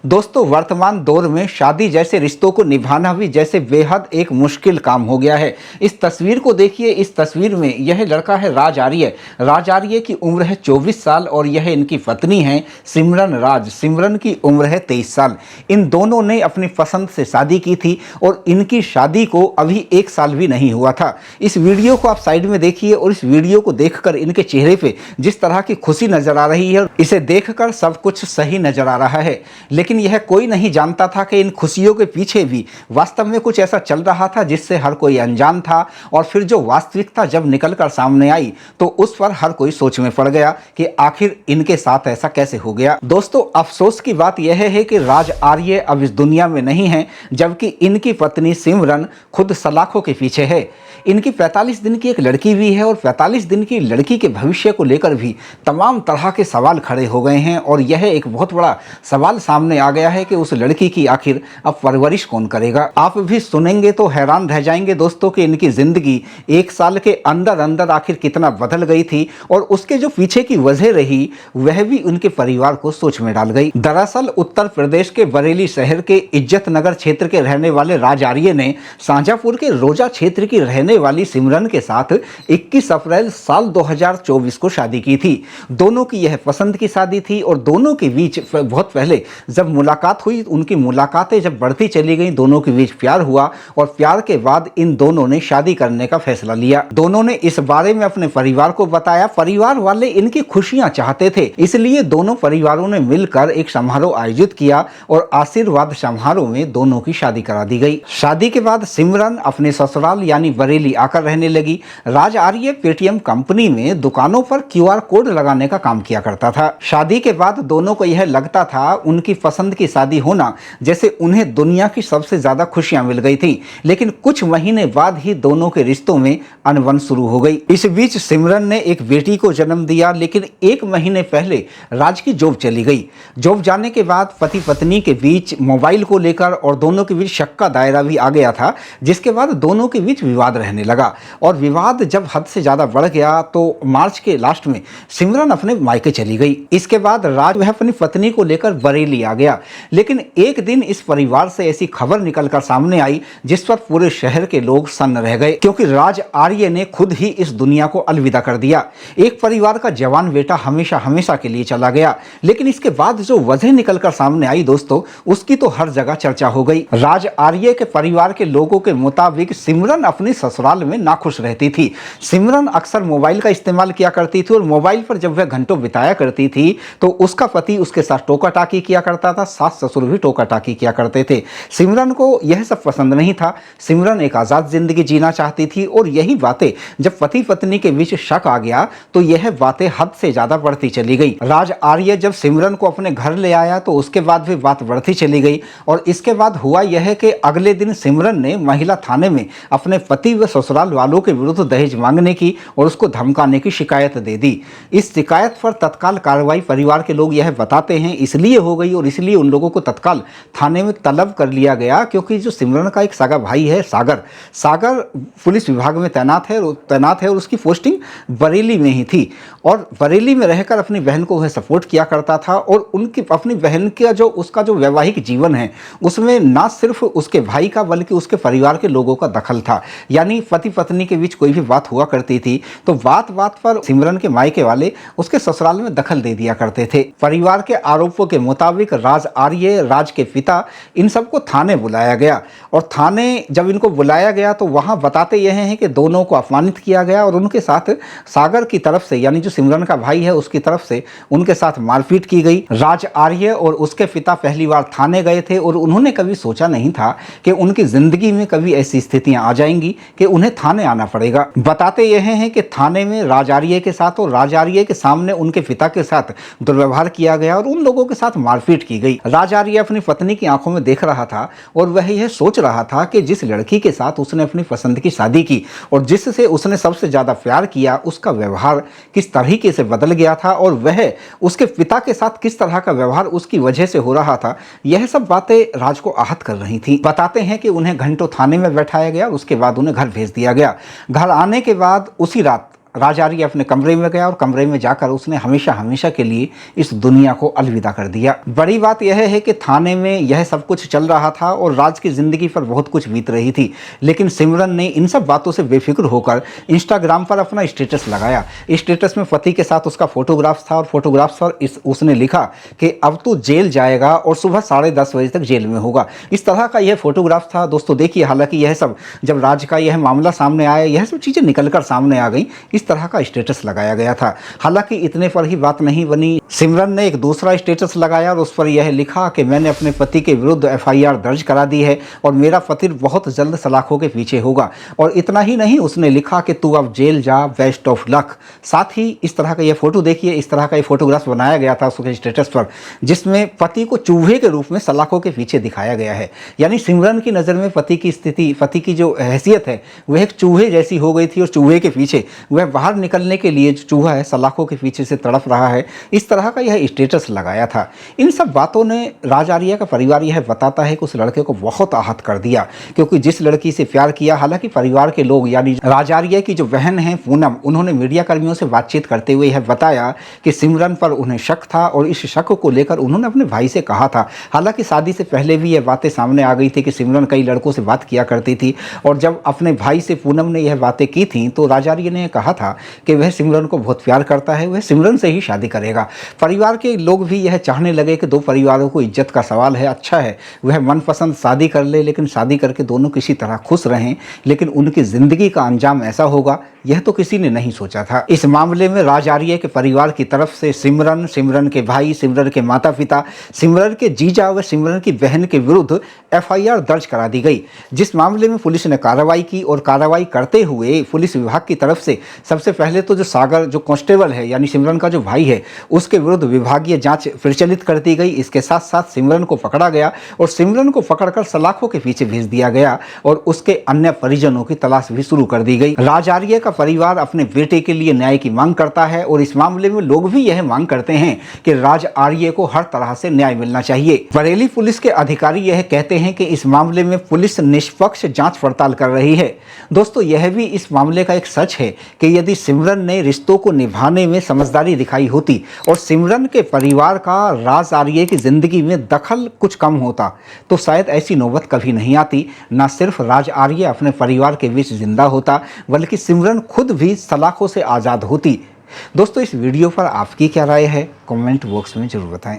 दोस्तों, वर्तमान दौर में शादी जैसे रिश्तों को निभाना भी जैसे बेहद एक मुश्किल काम हो गया है। इस तस्वीर को देखिए। इस तस्वीर में यह लड़का है राज आर्य। राज आर्य की उम्र है 24 साल और यह इनकी पत्नी है सिमरन राज। सिमरन की उम्र है 23 साल। इन दोनों ने अपनी पसंद से शादी की थी और इनकी शादी को अभी 1 साल भी नहीं हुआ था। इस वीडियो को आप साइड में देखिए और इस वीडियो को देखकर इनके चेहरे पे जिस तरह की खुशी नजर आ रही है, इसे देखकर सब कुछ सही नजर आ रहा है। लेकिन यह कोई नहीं जानता था कि इन खुशियों के पीछे भी वास्तव में कुछ ऐसा चल रहा था जिससे हर कोई अनजान था। और फिर जो वास्तविकता जब निकलकर सामने आई तो उस पर हर कोई सोच में पड़ गया कि आखिर इनके साथ ऐसा कैसे हो गया। दोस्तों, अफसोस की बात यह है कि राज आर्य अब इस दुनिया में नहीं है, जबकि इनकी पत्नी सिमरन खुद सलाखों के पीछे है। इनकी 45 दिन की एक लड़की भी है और 45 दिन की लड़की के भविष्य को लेकर भी तमाम तरह के सवाल खड़े हो गए हैं। और यह एक बहुत बड़ा सवाल सामने आ गया है कि उस लड़की की आखिर अब परवरिश कौन करेगा। आप भी सुनेंगे तो हैरान रह जाएंगे दोस्तों कि इनकी जिंदगी 1 साल के अंदर अंदर आखिर कितना बदल गई थी और उसके जो पीछे की वजह रही वह भी उनके परिवार को सोच में डाल गई। दरअसल उत्तर प्रदेश के बरेली शहर के इज्जत नगर क्षेत्र के रहने वाले राज आर्य ने शाहजहांपुर के रोजा क्षेत्र की रहने वाली सिमरन के साथ 21 अप्रैल साल 2024 को शादी की थी। दोनों की यह पसंद की शादी थी और दोनों के बीच बहुत पहले जब मुलाकात हुई, उनकी मुलाकातें जब बढ़ती चली गई, दोनों के बीच प्यार हुआ और प्यार के बाद इन दोनों ने शादी करने का फैसला लिया। दोनों ने इस बारे में अपने परिवार को बताया। परिवार वाले इनकी खुशियां चाहते थे, इसलिए दोनों परिवारों ने मिलकर एक समारोह आयोजित किया और आशीर्वाद समारोह में दोनों की शादी करा दी गई। शादी के बाद सिमरन अपने ससुराल यानी बरेली आकर रहने लगी। राज आर्य पेटीएम कंपनी में दुकानों पर QR कोड लगाने का काम किया करता था। शादी के बाद दोनों को यह लगता था उनकी पसंद की शादी होना जैसे उन्हें दुनिया की सबसे ज्यादा खुशियां मिल गई थी। लेकिन कुछ महीने बाद ही दोनों के रिश्तों में अनबन शुरू हो गई। इस बीच सिमरन ने एक बेटी को जन्म दिया, लेकिन 1 महीने पहले राज की जॉब चली गई। जॉब जाने के बाद पति पत्नी के बीच मोबाइल को लेकर और दोनों के बीच शक का दायरा भी आ गया था, जिसके बाद दोनों के बीच विवाद रहने लगा। और विवाद जब हद से ज्यादा बढ़ गया तो मार्च के लास्ट में सिमरन अपने मायके चली गई। इसके बाद राज वह अपनी पत्नी को लेकर बरेली आ गया। लेकिन एक दिन इस परिवार से ऐसी खबर निकलकर सामने आई जिस पर पूरे शहर के लोग सन्न रह गए, क्योंकि राज आर्य ने खुद ही इस दुनिया को अलविदा कर दिया। एक परिवार का जवान बेटा हमेशा हमेशा के लिए चला गया। लेकिन इसके बाद जो वजह निकलकर सामने आई दोस्तों, उसकी तो हर जगह चर्चा हो गई। राज आर्य के परिवार के लोगों के मुताबिक सिमरन अपनी ससुराल में नाखुश रहती थी। सिमरन अक्सर मोबाइल का इस्तेमाल किया करती थी और मोबाइल पर जब वह घंटों बिताया करती थी तो उसका पति उसके साथ टोका टाकी किया करता था, सास ससुर भी टोका टाकी किया करते थे। सिमरन को यह सब पसंद नहीं था। सिमरन एक आजाद जिंदगी जीना चाहती थी और यही बातें जब पति पत्नी के बीच शक आ गया तो यह बातें हद से ज्यादा बढ़ती चली गई। राज आर्य जब सिमरन को अपने घर ले आया तो उसके बाद भी बात बढ़ती चली गई। और इसके बाद हुआ यह कि अगले दिन सिमरन ने महिला थाने में अपने पति व ससुराल वालों के विरुद्ध दहेज मांगने की और उसको धमकाने की शिकायत दे दी। इस शिकायत पर तत्काल कार्रवाई परिवार के लोग यह बताते हैं इसलिए हो गई और इसलिए उन लोगों को तत्काल थाने में तलब कर लिया गया, क्योंकि जो सिमरन का एक सगा भाई है सागर पुलिस विभाग में तैनात है और उसकी पोस्टिंग बरेली में ही थी। और बरेली में रहकर अपनी बहन को वह सपोर्ट किया करता था और उनकी अपनी बहन का उसका जो वैवाहिक जीवन है उसमें ना सिर्फ उसके भाई का बल्कि उसके परिवार के लोगों का दखल था। यानी पति पत्नी के बीच कोई भी बात हुआ करती थी तो बात पर सिमरन के मायके वाले उसके ससुराल में दखल दे दिया करते थे। परिवार के आरोपों के मुताबिक राज आर्य, राज के पिता, इन सबको थाने बुलाया गया। और थाने जब इनको बुलाया गया तो वहां बताते यह हैं कि दोनों को अपमानित किया गया और उनके साथ सागर की तरफ से यानी जो सिमरन का भाई है उसकी तरफ से उनके साथ मारपीट की गई। राज आर्य और उसके पिता पहली बार थाने गए थे और उन्होंने कभी सोचा नहीं था कि उनकी जिंदगी में कभी ऐसी स्थितियां आ जाएंगी कि उन्हें थाने आना पड़ेगा। बताते यह हैं कि थाने में राज आर्य के साथ और राज आर्य के सामने उनके पिता के साथ दुर्व्यवहार किया गया और उन लोगों के साथ मारपीट की गई। राज आर्य अपनी पत्नी की आंखों में देख रहा था और वह यह सोच रहा था कि जिस लड़की के साथ उसने अपनी पसंद की शादी की और जिससे उसने सबसे ज्यादा प्यार किया उसका व्यवहार किस तरीके से बदल गया था और वह उसके पिता के साथ किस तरह का व्यवहार उसकी वजह से हो रहा था। यह सब बातें राज को आहत कर रही थी। बताते हैं कि उन्हें घंटों थाने में बैठाया गया और उसके बाद उन्हें घर भेज दिया गया। घर आने के बाद उसी रात राज आर्य अपने कमरे में गया और कमरे में जाकर उसने हमेशा हमेशा के लिए इस दुनिया को अलविदा कर दिया। बड़ी बात यह है कि थाने में यह सब कुछ चल रहा था और राज की जिंदगी पर बहुत कुछ बीत रही थी, लेकिन सिमरन ने इन सब बातों से बेफिक्र होकर इंस्टाग्राम पर अपना स्टेटस लगाया। स्टेटस में पति के साथ उसका फोटोग्राफ था और फोटोग्राफ पर उसने लिखा कि अब तो जेल जाएगा और सुबह 10:30 बजे तक जेल में होगा। इस तरह का यह फोटोग्राफ था। दोस्तों देखिए, हालांकि यह सब जब राज का यह मामला सामने आया, यह सब चीज़ें निकलकर सामने आ गई, इस तरह का स्टेटस लगाया गया था। हालांकि इतने पर ही बात नहीं बनी, सिमरन ने एक दूसरा स्टेटस लगाया और उस पर यह लिखा कि मैंने अपने पति के विरुद्ध FIR दर्ज करा दी है और मेरा पति बहुत जल्द सलाखों के पीछे होगा। और इतना ही नहीं, उसने लिखा कि तू अब जेल जा, बेस्ट ऑफ लक। साथ ही इस तरह का यह फोटो देखिए, इस तरह का ये फोटोग्राफ बनाया गया था उसके स्टेटस पर, जिसमें पति को चूहे के रूप में सलाखों के पीछे दिखाया गया है। यानी सिमरन की नज़र में पति की स्थिति, पति की जो हैसियत है वह एक चूहे जैसी हो गई थी और चूहे के पीछे वह बाहर निकलने के लिए जो चूहा है सलाखों के पीछे से तड़प रहा है, इस तरह का यह स्टेटस लगाया था। इन सब बातों ने राज आर्य का परिवार यह बताता है कि उस लड़के को बहुत आहत कर दिया, क्योंकि जिस लड़की से प्यार किया, हालांकि परिवार के लोग यानी राज आर्य की जो बहन है पूनम, उन्होंने मीडिया कर्मियों से बातचीत करते हुए यह बताया कि सिमरन पर उन्हें शक था और इस शक को लेकर उन्होंने अपने भाई से कहा था। हालांकि शादी से पहले भी यह बातें सामने आ गई थी कि सिमरन कई लड़कों से बात किया करती थी और जब अपने भाई से पूनम ने यह बातें की थी तो राज आर्य ने कहा था कि वह सिमरन को बहुत प्यार करता है, वह सिमरन से ही शादी करेगा। परिवार के लोग भी यह चाहने लगे कि दो परिवारों को इज्जत का सवाल है, अच्छा है वह मनपसंद शादी कर ले, लेकिन शादी करके दोनों किसी तरह खुश रहें, लेकिन उनकी ज़िंदगी का अंजाम ऐसा होगा यह तो किसी ने नहीं सोचा था। इस मामले में राज आर्य के परिवार की तरफ से सिमरन, सिमरन के भाई, सिमरन के माता पिता, सिमरन के जीजा व सिमरन की बहन के विरुद्ध FIR दर्ज करा दी गई, जिस मामले में पुलिस ने कार्रवाई की। और कार्रवाई करते हुए पुलिस विभाग की तरफ से सबसे पहले तो जो सागर जो कांस्टेबल है यानी सिमरन का जो भाई है उसके विरुद्ध विभागीय जांच प्रचलित कर दी गई। इसके साथ साथ सिमरन को पकड़ा गया और सिमरन को पकड़कर सलाखों के पीछे भेज दिया गया और उसके अन्य परिजनों की तलाश भी शुरू कर दी गई। राज आर्य का परिवार अपने बेटे के लिए न्याय की मांग करता है और इस मामले में लोग भी यह मांग करते हैं कि राज आर्य को हर तरह से न्याय मिलना चाहिए। बरेली पुलिस के अधिकारी यह कहते हैं कि इस मामले में पुलिस निष्पक्ष जांच पड़ताल कर रही है। दोस्तों यह भी इस मामले का एक सच है कि यदि सिमरन ने रिश्तों को निभाने में समझदारी दिखाई होती और सिमरन के परिवार का राज आर्य की जिंदगी में दखल कुछ कम होता तो शायद ऐसी नौबत कभी नहीं आती। न सिर्फ राज आर्य अपने परिवार के बीच जिंदा होता बल्कि सिमरन खुद भी सलाखों से आज़ाद होती। दोस्तों इस वीडियो पर आपकी क्या राय है, कमेंट बॉक्स में जरूर बताएं।